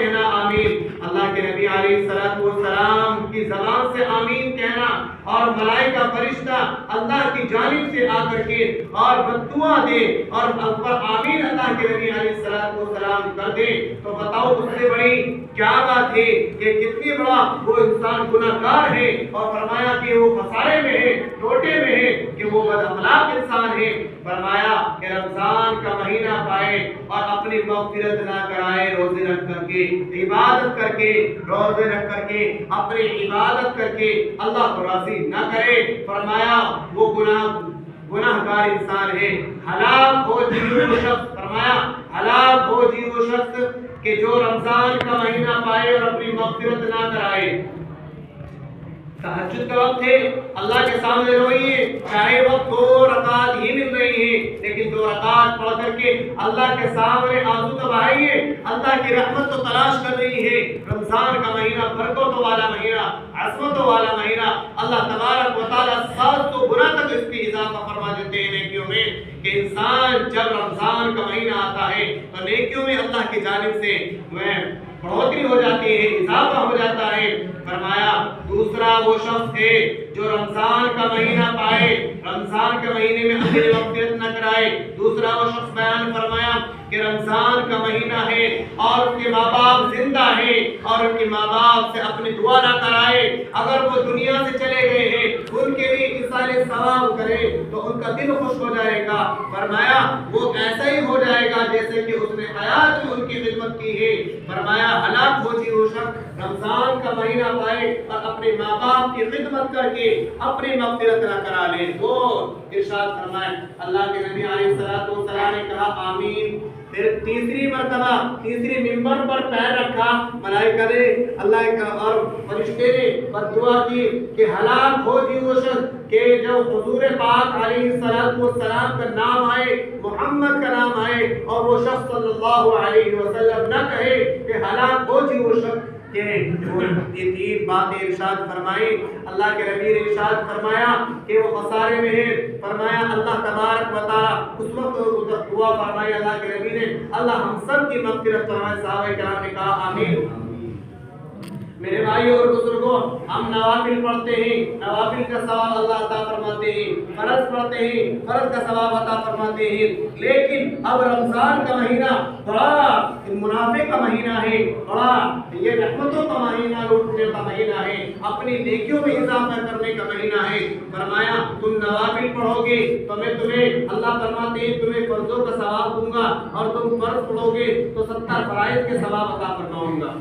کہنا آمین۔ اللہ کے نبی علیہ السلام کی زبان سے آمین کہنا اور ملائکہ فرشتہ اللہ کی جانب سے آ کر کے اور بددعا دے اور آمین اللہ کے نبی علیہ السلام کر دے، تو بتاؤ اس سے بڑی کیا بات ہے کہ کتنی بڑا وہ انسان گناہ گار ہے، اور فرمایا کہ وہ خسارے میں ہے، ٹوٹے میں ہے، کہ وہ بد اخلاق انسان ہے۔ فرمایا کہ رمضان کا مہینہ پائے اور اپنی مغفرت نہ کرائے، روزے رکھ کر کے، عبادت کر کے، روزے رکھ کر کے، اپنی عبادت کر کے اللہ کو راضی نہ کرے، فرمایا وہ گناہ گار انسان ہے۔ ہلاک ہو جی وہ شخص، فرمایا ہلاک ہو جی وہ شخص کہ جو رمضان کا مہینہ پائے اور اپنی مغفرت نہ کرائے۔ تہجد کا وقت ہے، اللہ کے سامنے روئیے، چاہے وقت 2 رکعت ہی مل رہی ہے، لیکن 2 رکعت پڑھ کر کے اللہ کے سامنے آنسو بہائیے، اللہ کی رحمت تو تلاش کر رہی ہے۔ رمضان کا مہینہ برکتوں والا مہینہ، عظمتوں والا مہینہ، اللہ تبارک و تعالیٰ 700 گنا تک اس کی اضافہ فرما دیتے ہیں نیکیوں میں، کہ انسان جب رمضان کا مہینہ آتا ہے تو نیکیوں میں اللہ کی جانب سے بڑھوتری ہو جاتی ہے، اضافہ ہو جاتا ہے۔ فرمایا دوسرا وہ شخص ہے جو رمضان کا مہینہ پائے، رمضان کے مہینے میں اپنی مغفرت نہ کرائے۔ دوسرا وہ شخص بیان فرمایا کہ رمضان کا مہینہ ہے اور اس کے ماں باپ زندہ ہیں اور ان کے ماں باپ سے اپنی دعا نہ کرائے، اگر وہ دنیا سے چلے گئے ہیں ان کے لیے ایصال ثواب کرے تو ان کا دل خوش ہو جائے گا۔ فرمایا وہ ایسا ہی ہو جائے گا جیسے کہ اس نے حیات میں ان کی خدمت کی ہے۔ فرمایا ہلاک ہو جی وہ شخص رمضان کا مہینہ پائے اور اپنے ماں باپ کی خدمت کر کے اپنی مغفرت نہ کرا لے۔ تو ارشاد فرمائے اللہ کے نبی علیہ السلام نے کہا آمین۔ پھر تیسری مرتبہ تیسری ممبر پر پیر رکھا، ملائکہ نے اللہ کا اور فرشتے نے بددعا کی کہ ہلاک ہو جی وہ شخص کہ جو حضور پاک علیہ السلام کا نام آئے، محمد کا نام آئے اور وہ شخص صلی اللہ علیہ وسلم نہ کہے کہ ہلاک ہو جی وہ شخص، کہ یہ 3 باتیں ارشاد فرمائی۔ اللہ کے نبی نے ارشاد فرمایا کہ وہ خسارے میں ہے۔ فرمایا اللہ تبارک و تعالی اس وقت دعا فرمائی اللہ کے نبی نے، اللہ ہم سب کی مغفرت فرمائے۔ صحابہ کرام نے کہا آمین۔ میرے بھائیو اور بزرگوں، ہم نوافل پڑھتے ہیں، نوافل کا ثواب اللہ عطا فرماتے ہیں، فرض پڑھتے ہیں، فرض کا ثواب عطا فرماتے ہیں، لیکن اب رمضان کا مہینہ بڑا منافع کا مہینہ ہے، بڑا یہ رحمتوں کا مہینہ، لوٹنے کا مہینہ ہے، اپنی نیکیوں میں اضافہ کرنے کا مہینہ ہے۔ فرمایا تم نوافل پڑھو گے تو میں تمہیں، اللہ فرماتے ہیں تمہیں فرضوں کا ثواب دوں گا، اور تم فرض پڑھو گے تو 70 فرائض کے ثواب عطا فرماؤں گا۔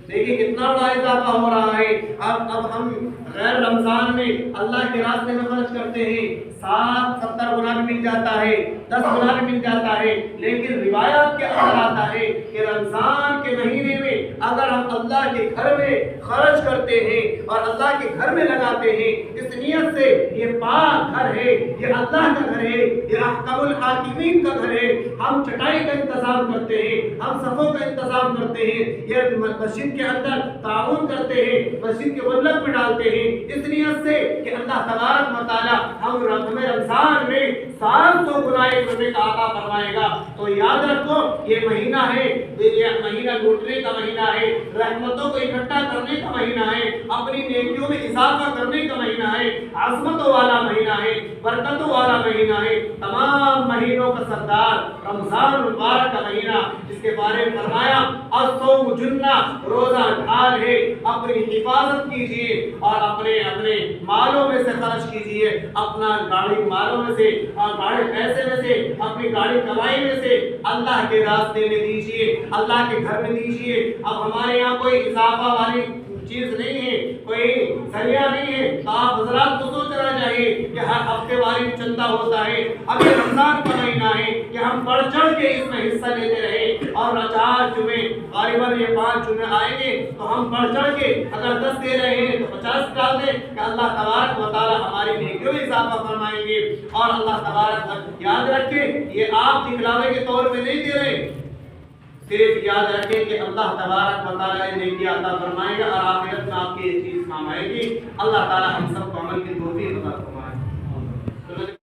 دیکھیں کتنا بڑا اضافہ ہو رہا ہے۔ اب ہم غیر رمضان میں اللہ کے راستے میں خرچ کرتے ہیں، 70 گنا بھی مل جاتا ہے، 10 گنا بھی مل جاتا ہے، لیکن روایات کے اندر آتا ہے کہ رمضان کے مہینے میں اگر ہم اللہ کے گھر میں خرچ کرتے ہیں اور اللہ کے گھر میں لگاتے ہیں اس نیت سے یہ پاک گھر ہے، یہ اللہ کا گھر ہے، یہ احکم الحاکمین کا گھر ہے، ہم چٹائی کا انتظام کرتے ہیں، ہم صفوں کا انتظام کرتے ہیں، یہ مسجد کے اندر تعاون کرتے ہیں، مسجد کے غلط میں ڈالتے ہیں اس نیت سے کہ اللہ تبارک و تعالی ہمیں رمضان میں 700 گنا کرنے کا عطا فرمائے گا۔ تو یاد رکھو یہ مہینہ ہے، یہ مہینہ لوٹنے کا مہینہ ہے، رحمتوں کو اکٹھا کرنے کا مہینہ ہے، اپنی نیکیوں میں اضافہ کرنے کا مہینہ ہے، عظمتوں والا مہینہ ہے، برکتوں والا مہینہ ہے، تمام مہینوں کا سردار رمضان المبارک کا مہینہ، جس کے بارے میں فرمایا الصوم جنہ، روزہ ڈھال ہے، اپنی حفاظت کیجیے اور اپنے مالوں میں سے خرچ کیجیے، اپنا گاڑی مالوں میں سے اور گاڑی پیسے میں سے، اپنی گاڑی کمائی میں سے اللہ کے راستے میں دیجیے، اللہ کے گھر میں دیجیے۔ اب ہمارے یہاں کوئی اضافہ والی چیز نہیں ہے، کوئی ذریعہ نہیں ہے، تو آپ حضرات کو سوچنا چاہیے کہ ہر ہفتے واری چندہ ہوتا ہے، اب یہ رمضان کا مہینہ ہے کہ ہم بڑھ چڑھ کے اس میں حصہ لیتے رہے، اور 4 جمعے غالباً یہ 5 جمعے آئیں گے تو ہم بڑھ چڑھ کے اگر 10 دے رہے ہیں تو 50 ڈال دیں کہ اللہ تبارک و تعالی ہماری نیکیوں میں اضافہ فرمائیں گے۔ اور اللہ تبارک یاد رکھیں یہ آپ دکھلاوے کے طور پہ نہیں دے رہے، صرف یاد رکھیں کہ اللہ تبارک و تعالی نیکی عطا فرمائے گا اور آخرت میں آپ کی یہ چیز کام آئے گی۔ اللہ تعالی ہم سب کو عمل کی توفیق عطا فرمائے۔